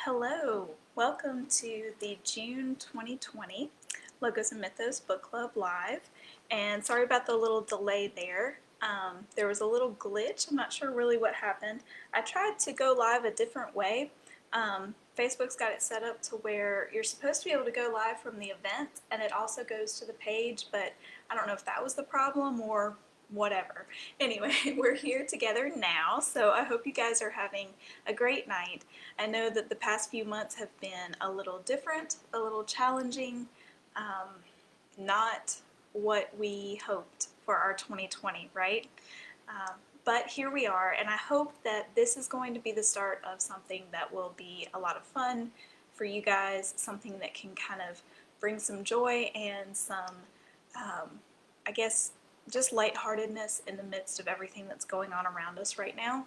Hello, welcome to the June 2020 Logos and Mythos Book Club Live. And sorry about the little delay there. There was a little glitch. I'm not sure really what happened. I tried to go live a different way. Facebook's got it set up to where you're supposed to be able to go live from the event and it also goes to the page, but I don't know if that was the problem or whatever. Anyway, we're here together now, so I hope you guys are having a great night. I know that the past few months have been a little different, a little challenging, not what we hoped for our 2020, right? But here we are, and I hope that this is going to be the start of something that will be a lot of fun for you guys, something that can kind of bring some joy and some, I guess, just lightheartedness in the midst of everything that's going on around us right now.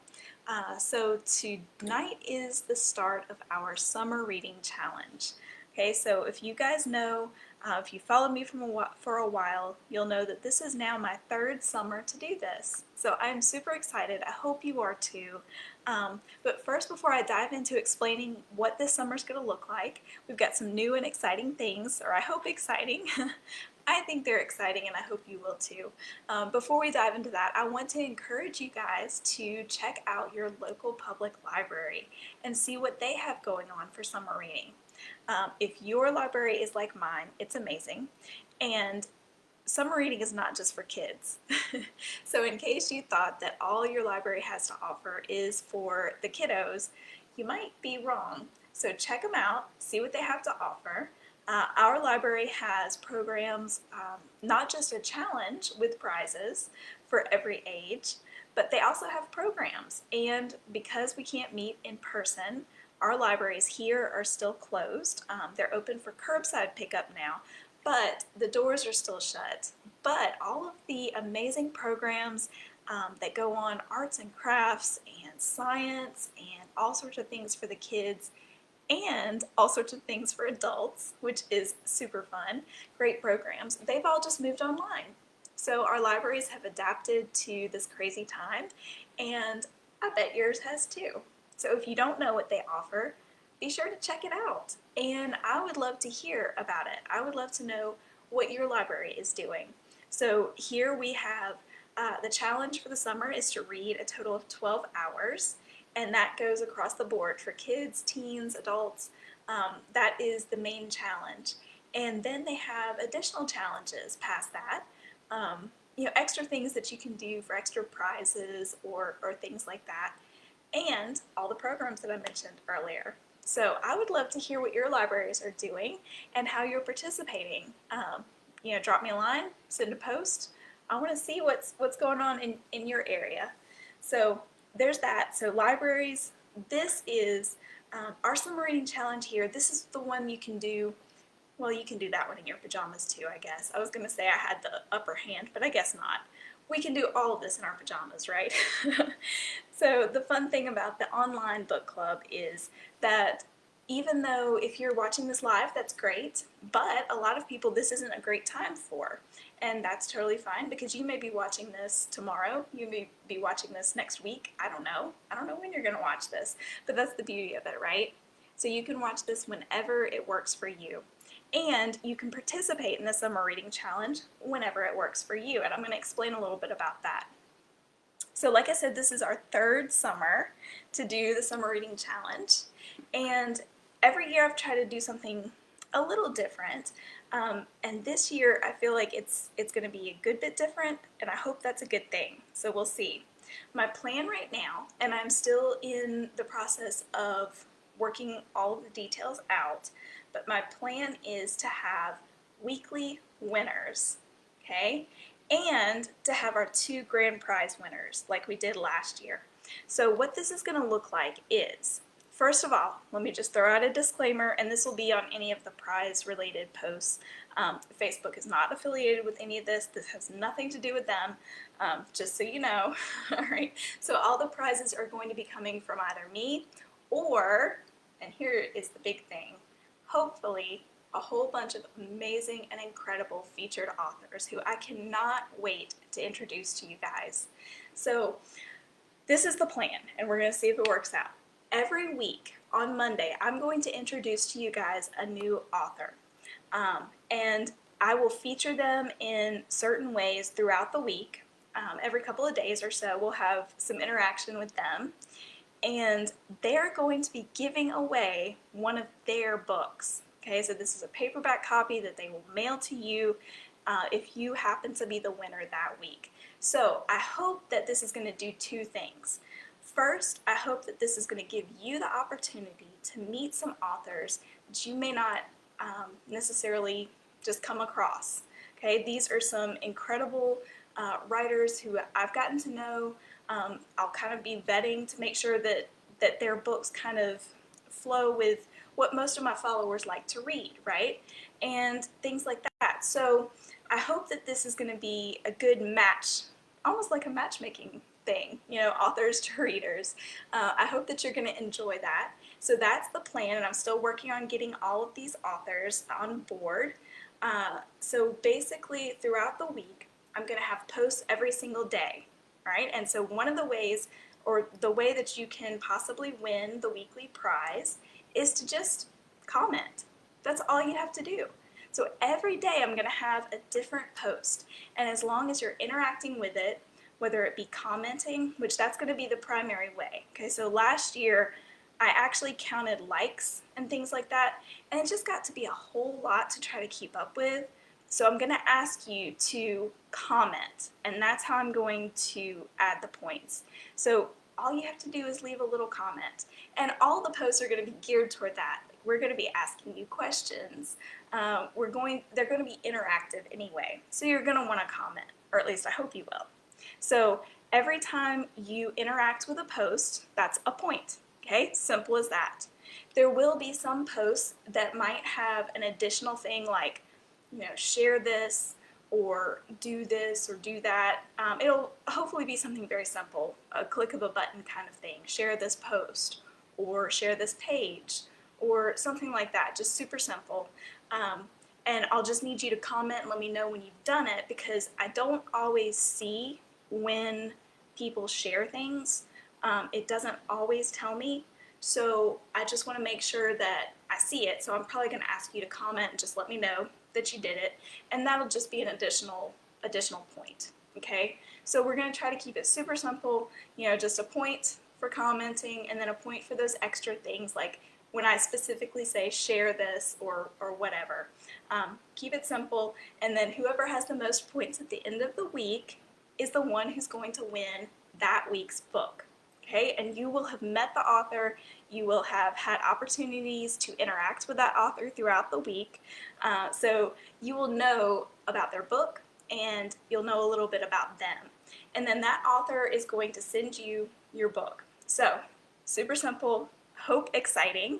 So tonight is the start of our summer reading challenge. Okay, so if you guys know, if you followed me for a while, you'll know that this is now my third summer to do this. So I'm super excited. I hope you are too. But first, before I dive into explaining what this summer is going to look like, we've got some new and exciting things, or I hope exciting. I think they're exciting and I hope you will too. Before we dive into that, I want to encourage you guys to check out your local public library and see what they have going on for summer reading. If your library is like mine, it's amazing. And summer reading is not just for kids. So in case you thought that all your library has to offer is for the kiddos, you might be wrong. So check them out, see what they have to offer. Our library has programs, not just a challenge with prizes for every age, but they also have programs. And because we can't meet in person, our libraries here are still closed. They're open for curbside pickup now, but the doors are still shut. But all of the amazing programs that go on, arts and crafts and science and all sorts of things for the kids, and all sorts of things for adults, which is super fun, great programs, they've all just moved online. So our libraries have adapted to this crazy time, and I bet yours has too. So if you don't know what they offer, be sure to check it out. And I would love to hear about it. I would love to know what your library is doing. So here we have the challenge for the summer is to read a total of 12 hours. And that goes across the board for kids, teens, adults. That is the main challenge. And then they have additional challenges past that. Extra things that you can do for extra prizes or things like that. And all the programs that I mentioned earlier. So I would love to hear what your libraries are doing and how you're participating. Drop me a line, send a post. I want to see what's going on in your area. So there's that. So libraries, this is our summer reading challenge here. This is the one you can do, well, you can do that one in your pajamas too, I guess. I was going to say I had the upper hand, but I guess not. We can do all of this in our pajamas, right? So the fun thing about the online book club is that even though if you're watching this live, that's great, but a lot of people this isn't a great time for. And that's totally fine because you may be watching this tomorrow, you may be watching this next week, I don't know when you're going to watch this, but that's the beauty of it, right? So you can watch this whenever it works for you. And you can participate in the summer reading challenge whenever it works for you, and I'm going to explain a little bit about that. So like I said, this is our third summer to do the summer reading challenge, and every year I've tried to do something a little different, and this year I feel like it's going to be a good bit different, and I hope that's a good thing, so we'll see. My plan right now, and I'm still in the process of working all of the details out, but my plan is to have weekly winners, okay? And to have our 2 grand prize winners like we did last year. So what this is going to look like is, first of all, let me just throw out a disclaimer, and this will be on any of the prize related posts. Facebook is not affiliated with any of this. This has nothing to do with them, just so you know. All right. So all the prizes are going to be coming from either me or, and here is the big thing, hopefully a whole bunch of amazing and incredible featured authors who I cannot wait to introduce to you guys. So this is the plan, and we're going to see if it works out. Every week on Monday, I'm going to introduce to you guys a new author. And I will feature them in certain ways throughout the week. Every couple of days or so, we'll have some interaction with them. And they're going to be giving away one of their books. Okay, so this is a paperback copy that they will mail to you if you happen to be the winner that week. So I hope that this is going to do two things. First, I hope that this is going to give you the opportunity to meet some authors that you may not necessarily just come across. Okay, these are some incredible writers who I've gotten to know. I'll kind of be vetting to make sure that their books kind of flow with what most of my followers like to read, right? And things like that. So I hope that this is going to be a good match, almost like a matchmaking thing, you know, authors to readers. I hope that you're going to enjoy that. So that's the plan, and I'm still working on getting all of these authors on board. So basically, throughout the week, I'm going to have posts every single day, right? And so one of the ways, or the way that you can possibly win the weekly prize, is to just comment. That's all you have to do. So every day I'm going to have a different post, and as long as you're interacting with it, whether it be commenting, which that's going to be the primary way. Okay, so last year I actually counted likes and things like that, and it just got to be a whole lot to try to keep up with. So I'm going to ask you to comment, and that's how I'm going to add the points. So all you have to do is leave a little comment, and all the posts are going to be geared toward that. We're going to be asking you questions. They're going to be interactive anyway, so you're going to want to comment, or at least I hope you will. So every time you interact with a post, that's a point. Okay, simple as that. There will be some posts that might have an additional thing like, you know, share this or do this or do that. It'll hopefully be something very simple, a click of a button kind of thing. Share this post or share this page or something like that, just super simple. And I'll just need you to comment and let me know when you've done it, because I don't always see when people share things. It doesn't always tell me, so I just want to make sure that I see it. So I'm probably going to ask you to comment and just let me know that you did it, and that'll just be an additional point. Okay, so we're going to try to keep it super simple, you know, just a point for commenting and then a point for those extra things like when I specifically say share this or whatever. Keep it simple, and then whoever has the most points at the end of the week is the one who's going to win that week's book. Okay, and you will have met the author, you will have had opportunities to interact with that author throughout the week, so you will know about their book and you'll know a little bit about them. And then that author is going to send you your book. So, super simple, hope exciting,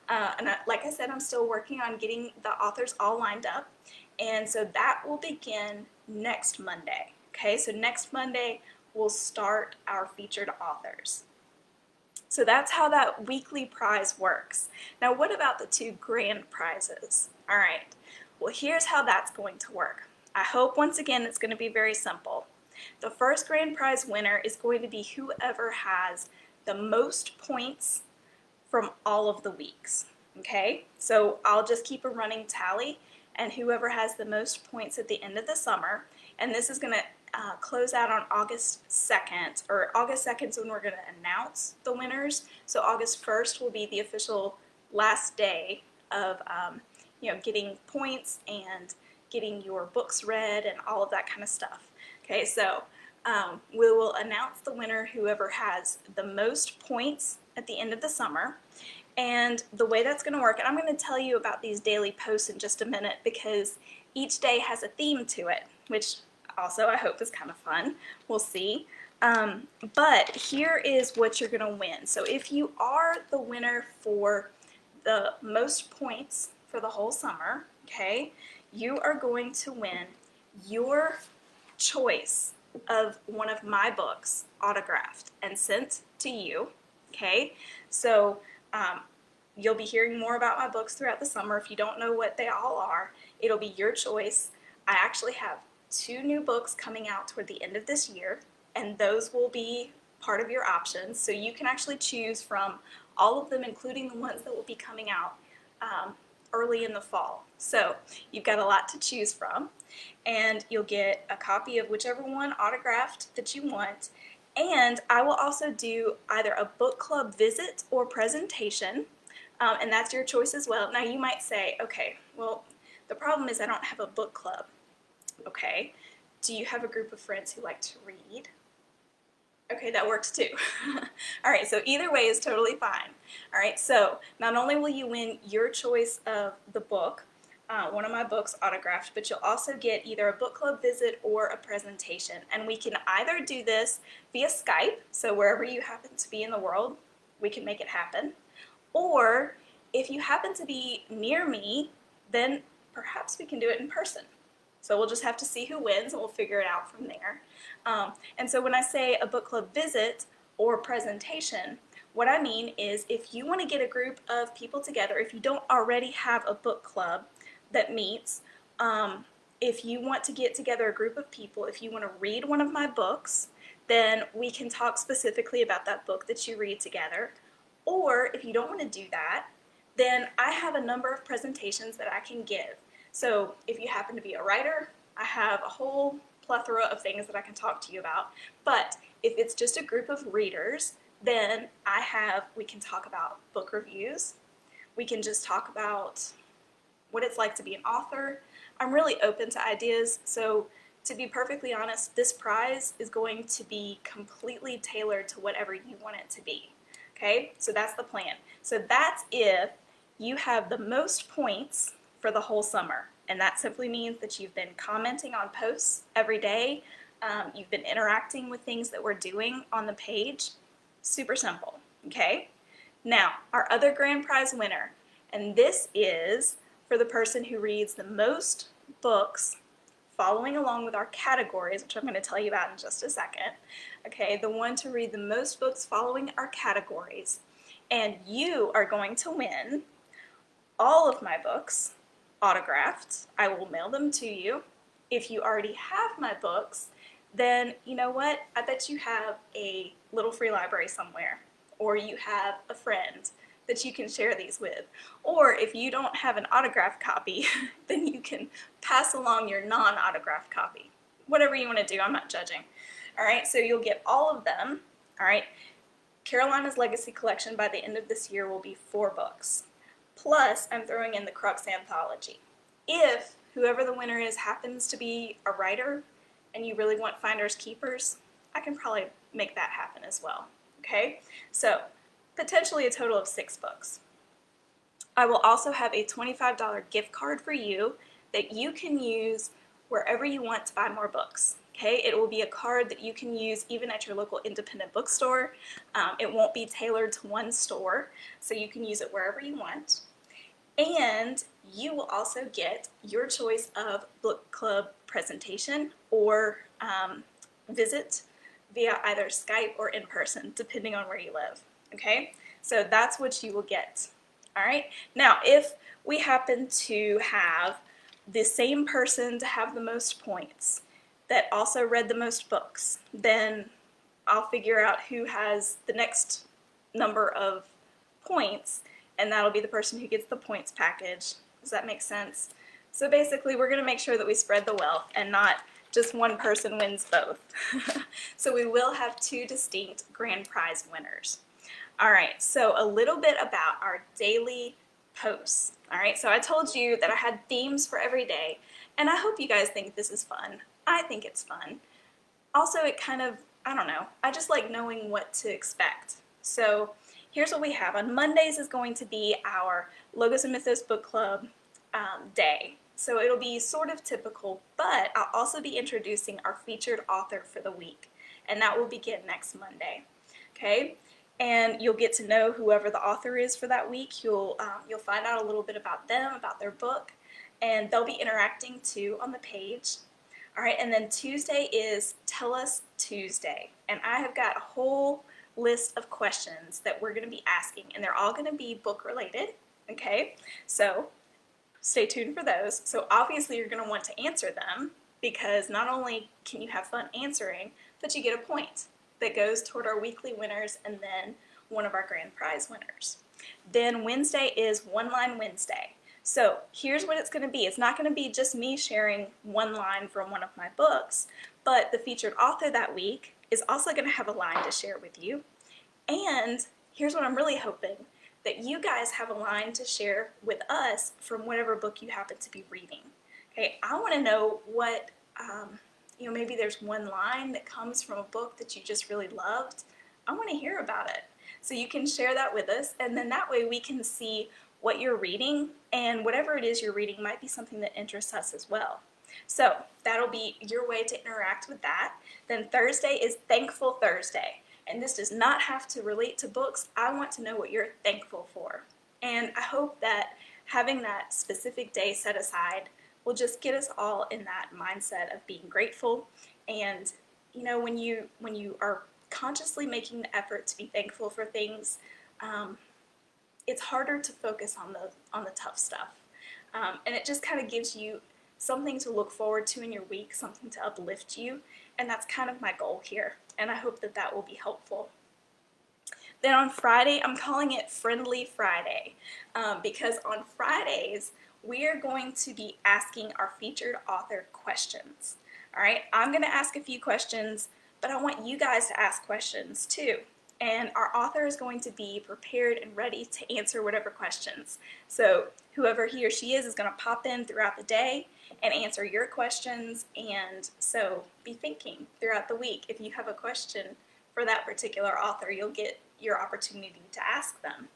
like I said, I'm still working on getting the authors all lined up, and so that will begin next Monday. Okay, so next Monday we'll start our featured authors. So that's how that weekly prize works. Now what about the two grand prizes? All right, well here's how that's going to work. I hope once again it's going to be very simple. The first grand prize winner is going to be whoever has the most points from all of the weeks. Okay, so I'll just keep a running tally, and whoever has the most points at the end of the summer, and this is going to close out on August 2nd, or August 2nd is when we're going to announce the winners. So August 1st will be the official last day of you know, getting points and getting your books read and all of that kind of stuff. Okay, so we will announce the winner, whoever has the most points at the end of the summer. And the way that's going to work, and I'm going to tell you about these daily posts in just a minute, because each day has a theme to it, which also I hope is kind of fun. We'll see. But here is what you're going to win. So if you are the winner for the most points for the whole summer, okay, you are going to win your choice of one of my books autographed and sent to you. Okay, so you'll be hearing more about my books throughout the summer. If you don't know what they all are, it'll be your choice. I actually have 2 new books coming out toward the end of this year, and those will be part of your options. So you can actually choose from all of them, including the ones that will be coming out early in the fall. So you've got a lot to choose from, and you'll get a copy of whichever one autographed that you want. And I will also do either a book club visit or presentation, and that's your choice as well. Now you might say, okay, well, the problem is I don't have a book club. Okay, do you have a group of friends who like to read? Okay, that works too. All right, so either way is totally fine. All right, so not only will you win your choice of the book, one of my books autographed, but you'll also get either a book club visit or a presentation. And we can either do this via Skype, so wherever you happen to be in the world, we can make it happen. Or if you happen to be near me, then perhaps we can do it in person. So we'll just have to see who wins, and we'll figure it out from there. And so when I say a book club visit or presentation, what I mean is if you want to get a group of people together, if you don't already have a book club that meets, if you want to get together a group of people, if you want to read one of my books, then we can talk specifically about that book that you read together. Or if you don't want to do that, then I have a number of presentations that I can give. So if you happen to be a writer, I have a whole plethora of things that I can talk to you about. But if it's just a group of readers, then we can talk about book reviews. We can just talk about what it's like to be an author. I'm really open to ideas, so to be perfectly honest, this prize is going to be completely tailored to whatever you want it to be. Okay, so that's the plan. So that's if you have the most points for the whole summer, and that simply means that you've been commenting on posts every day, you've been interacting with things that we're doing on the page. Super simple, okay? Now, our other grand prize winner, and this is for the person who reads the most books following along with our categories, which I'm going to tell you about in just a second. Okay, the one to read the most books following our categories. And you are going to win all of my books autographed. I will mail them to you. If you already have my books, then you know what? I bet you have a little free library somewhere, or you have a friend that you can share these with. Or if you don't have an autographed copy, then you can pass along your non-autographed copy. Whatever you want to do, I'm not judging. All right, so you'll get all of them. All right, Carolina's Legacy Collection by the end of this year will be 4 books. Plus, I'm throwing in the Crux Anthology. If whoever the winner is happens to be a writer and you really want Finders Keepers, I can probably make that happen as well. Okay, so potentially a total of 6 books. I will also have a $25 gift card for you that you can use wherever you want to buy more books. Okay, it will be a card that you can use even at your local independent bookstore. It won't be tailored to one store, so you can use it wherever you want. And you will also get your choice of book club presentation or visit via either Skype or in person, depending on where you live. Okay, so that's what you will get. All right, now if we happen to have the same person to have the most points that also read the most books, then I'll figure out who has the next number of points, and that'll be the person who gets the points package. Does that make sense? So basically, we're going to make sure that we spread the wealth and not just one person wins both. So we will have 2 distinct grand prize winners. All right, so a little bit about our daily posts. All right, so I told you that I had themes for every day, and I hope you guys think this is fun. I think it's fun. Also, it kind of, I don't know, I just like knowing what to expect. So here's what we have. On Mondays is going to be our Logos and Mythos Book Club day. So it'll be sort of typical, but I'll also be introducing our featured author for the week, and that will begin next Monday. Okay, and you'll get to know whoever the author is for that week. You'll find out a little bit about them, about their book, and they'll be interacting too on the page. All right, and then Tuesday is Tell Us Tuesday, and I have got a whole list of questions that we're going to be asking, and they're all going to be book related. Okay, so stay tuned for those. So obviously you're going to want to answer them, because not only can you have fun answering, but you get a point that goes toward our weekly winners, and then one of our grand prize winners. Then Wednesday is One Line Wednesday. So here's what it's going to be. It's not going to be just me sharing one line from one of my books, but the featured author that week is also going to have a line to share with you. And here's what I'm really hoping, that you guys have a line to share with us from whatever book you happen to be reading. Okay, I want to know what, maybe there's one line that comes from a book that you just really loved. I want to hear about it. So you can share that with us, and then that way we can see what you're reading, and whatever it is you're reading might be something that interests us as well. So that'll be your way to interact with that. Then Thursday is Thankful Thursday, and this does not have to relate to books. I want to know what you're thankful for, and I hope that having that specific day set aside will just get us all in that mindset of being grateful. And when you are consciously making the effort to be thankful for things, it's harder to focus on the tough stuff, and it just kind of gives you something to look forward to in your week, something to uplift you, and that's kind of my goal here, and I hope that that will be helpful. Then on Friday, I'm calling it Friendly Friday, because on Fridays we are going to be asking our featured author questions. All right, I'm going to ask a few questions, but I want you guys to ask questions too. And our author is going to be prepared and ready to answer whatever questions. So whoever he or she is going to pop in throughout the day and answer your questions. And so be thinking throughout the week. If you have a question for that particular author, you'll get your opportunity to ask them.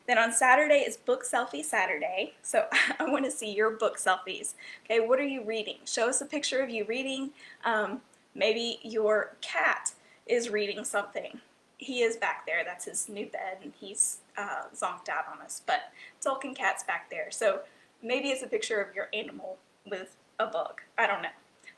Then on Saturday is Book Selfie Saturday. So I want to see your book selfies. Okay, what are you reading? Show us a picture of you reading. Maybe your cat is reading something. He is back there. That's his new bed, and he's zonked out on us. But Tolkien Cat's back there. So maybe it's a picture of your animal with a book. I don't know.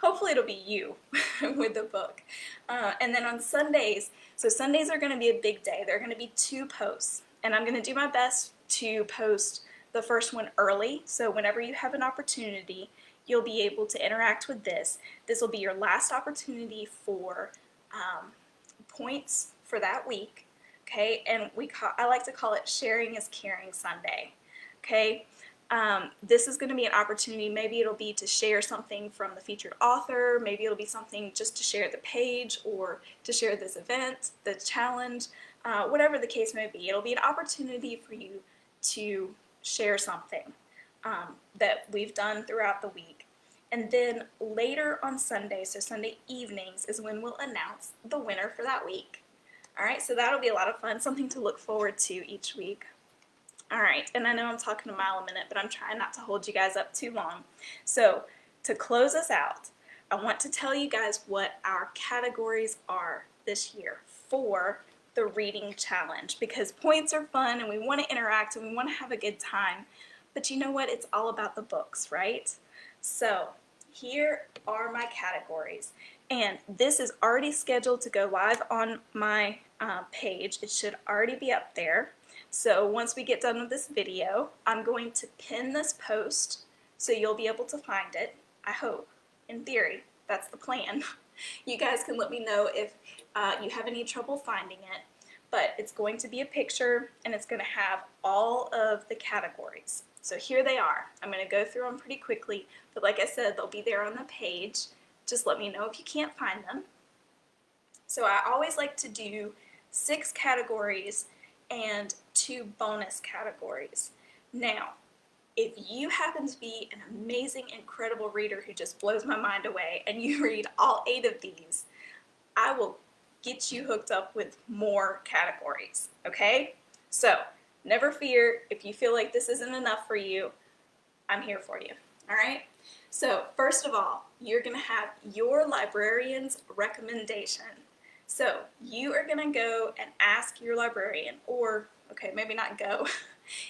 Hopefully it'll be you with the book. And then on Sundays, so Sundays are going to be a big day. There are going to be 2 posts. And I'm going to do my best to post the first one early. So whenever you have an opportunity, you'll be able to interact with this. This will be your last opportunity for points for that week, okay? And I like to call it Sharing is Caring Sunday, okay? This is going to be an opportunity. Maybe it'll be to share something from the featured author. Maybe it'll be something just to share the page or to share this event, the challenge, whatever the case may be. It'll be an opportunity for you to share something that we've done throughout the week. And then later on Sunday, so Sunday evenings, is when we'll announce the winner for that week. All right, so that'll be a lot of fun, something to look forward to each week. All right, and I know I'm talking a mile a minute, but I'm trying not to hold you guys up too long. So to close us out, I want to tell you guys what our categories are this year for the reading challenge, because points are fun and we want to interact and we want to have a good time. But you know what? It's all about the books, right? So here are my categories, and this is already scheduled to go live on my page. It should already be up there. So once we get done with this video, I'm going to pin this post so you'll be able to find it. I hope, in theory, that's the plan. You guys can let me know if you have any trouble finding it, but it's going to be a picture and it's going to have all of the categories. So here they are. I'm going to go through them pretty quickly, but like I said, they'll be there on the page. Just let me know if you can't find them. So I always like to do 6 categories and 2 bonus categories. Now, if you happen to be an amazing, incredible reader who just blows my mind away and you read all 8 of these, I will get you hooked up with more categories, okay? So, never fear, if you feel like this isn't enough for you, I'm here for you, all right? So, first of all, you're going to have your librarian's recommendation. So, you are going to go and ask your librarian, or, okay, maybe not go,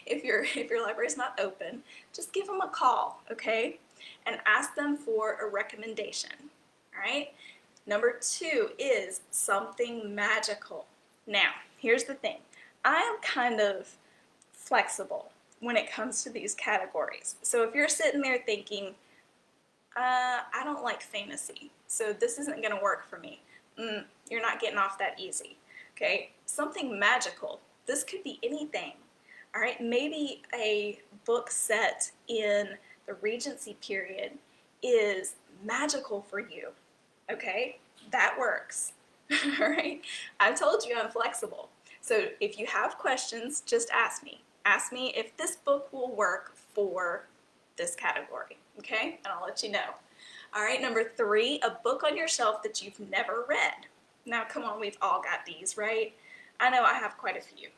if your library is not open, just give them a call, okay? And ask them for a recommendation, all right? Number 2 is something magical. Now, here's the thing. I am kind of flexible when it comes to these categories. So if you're sitting there thinking, I don't like fantasy, so this isn't going to work for me, you're not getting off that easy, okay? Something magical, This could be anything. All right, maybe a book set in the Regency period is magical for you. Okay, that works. All right, I've told you I'm flexible. So if you have questions, just ask me. Ask me if this book will work for this category, okay? And I'll let you know. All right, number 3, a book on your shelf that you've never read. Now, come on, we've all got these, right? I know I have quite a few.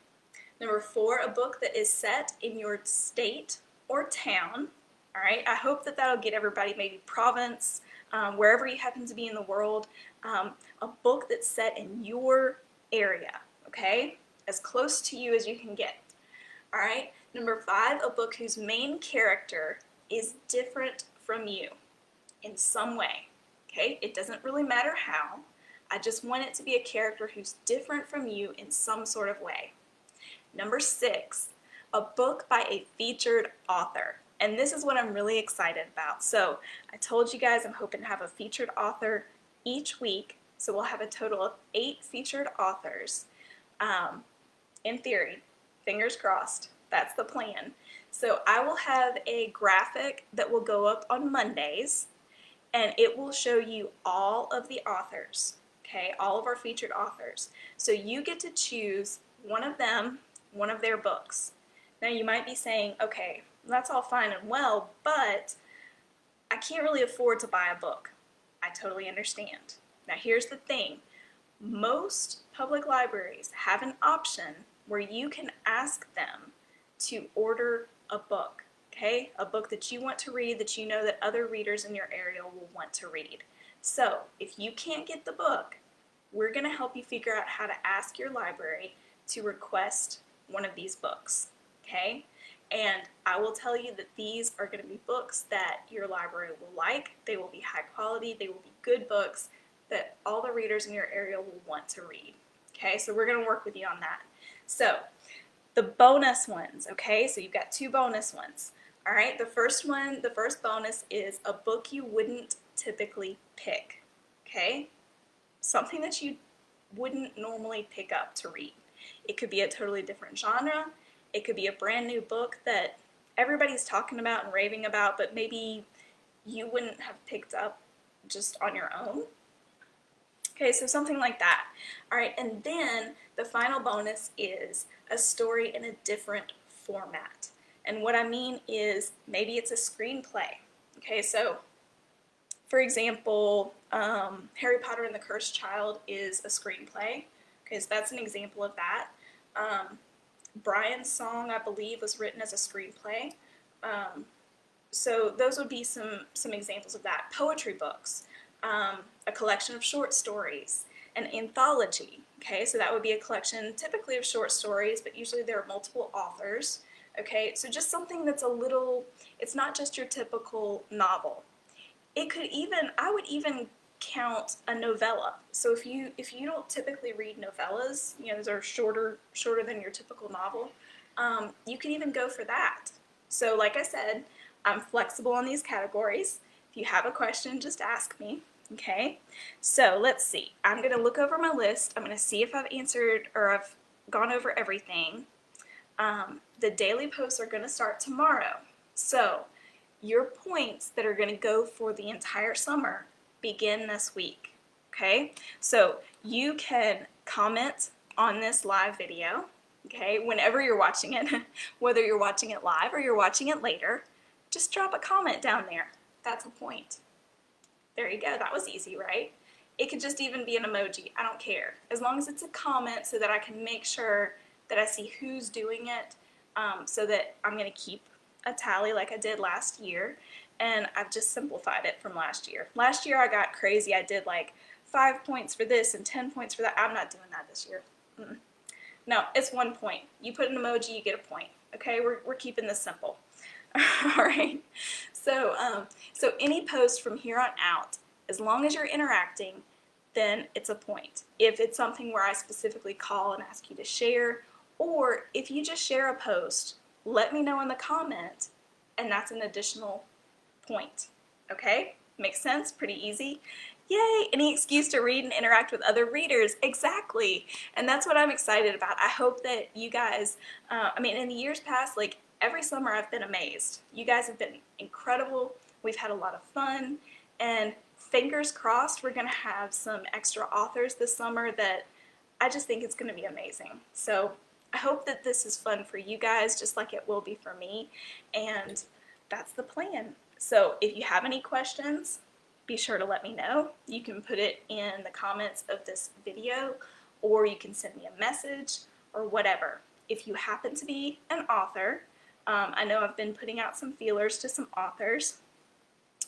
Number 4, a book that is set in your state or town. All right, I hope that that'll get everybody, maybe province, wherever you happen to be in the world, a book that's set in your area, okay? As close to you as you can get. All right, number 5, a book whose main character is different from you in some way, okay? It doesn't really matter how. I just want it to be a character who's different from you in some sort of way. Number 6, a book by a featured author. And this is what I'm really excited about. So I told you guys I'm hoping to have a featured author each week. So we'll have a total of 8 featured authors. In theory, fingers crossed, that's the plan. So I will have a graphic that will go up on Mondays, and it will show you all of the authors, okay, all of our featured authors. So you get to choose one of them, one of their books. Now you might be saying, okay, that's all fine and well, but I can't really afford to buy a book. I totally understand. Now here's the thing. Most public libraries have an option where you can ask them to order a book, okay? A book that you want to read, that you know that other readers in your area will want to read. So if you can't get the book, we're going to help you figure out how to ask your library to request one of these books, okay? And I will tell you that these are going to be books that your library will like. They will be high quality. They will be good books that all the readers in your area will want to read. Okay, so we're going to work with you on that. So the bonus ones, okay, so you've got 2 bonus ones. All right, the first bonus is a book you wouldn't typically pick, okay? Something that you wouldn't normally pick up to read. It could be a totally different genre. It could be a brand new book that everybody's talking about and raving about, but maybe you wouldn't have picked up just on your own. Okay, so something like that. All right, and then the final bonus is a story in a different format. And what I mean is maybe it's a screenplay. Okay, so for example, Harry Potter and the Cursed Child is a screenplay. Okay, so that's an example of that. Brian's Song, I believe, was written as a screenplay. So those would be some examples of that. Poetry books. A collection of short stories, an anthology, okay, so that would be a collection typically of short stories, but usually there are multiple authors, okay, so just something that's a little, it's not just your typical novel. It could even, I would even count a novella. So if you don't typically read novellas, you know, those are shorter than your typical novel, you can even go for that. So like I said, I'm flexible on these categories. If you have a question, just ask me. Okay, so let's see. I'm going to look over my list. I'm going to see if I've answered or I've gone over everything. The daily posts are going to start tomorrow. So your points that are going to go for the entire summer begin this week. Okay, so you can comment on this live video, okay, whenever you're watching it, whether you're watching it live or you're watching it later, just drop a comment down there. That's a point. There you go, that was easy, right? It could just even be an emoji, I don't care. As long as it's a comment so that I can make sure that I see who's doing it, so that I'm going to keep a tally like I did last year, and I've just simplified it from last year. Last year I got crazy, I did like 5 points for this and 10 points for that. I'm not doing that this year. No, it's 1 point. You put an emoji, you get a point. Okay, we're keeping this simple. All right, so any post from here on out, as long as you're interacting, then it's a point. If it's something where I specifically call and ask you to share, or if you just share a post, let me know in the comment, and that's an additional point. Okay, makes sense? Pretty easy? Yay! Any excuse to read and interact with other readers. Exactly. And that's what I'm excited about. I hope that you guys, I mean, in the years past, like every summer I've been amazed. You guys have been incredible. We've had a lot of fun. And fingers crossed, we're going to have some extra authors this summer that I just think it's going to be amazing. So I hope that this is fun for you guys, just like it will be for me. And that's the plan. So if you have any questions, be sure to let me know. You can put it in the comments of this video, or you can send me a message, or whatever. If you happen to be an author, I know I've been putting out some feelers to some authors,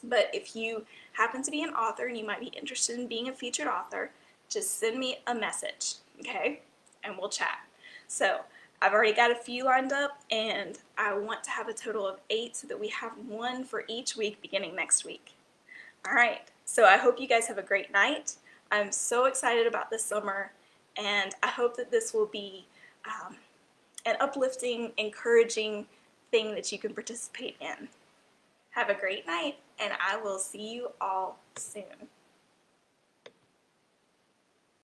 but if you happen to be an author and you might be interested in being a featured author, just send me a message, okay? And we'll chat. So I've already got a few lined up, and I want to have a total of 8 so that we have one for each week beginning next week. All right, so I hope you guys have a great night. I'm so excited about this summer, and I hope that this will be an uplifting, encouraging thing that you can participate in. Have a great night, and I will see you all soon.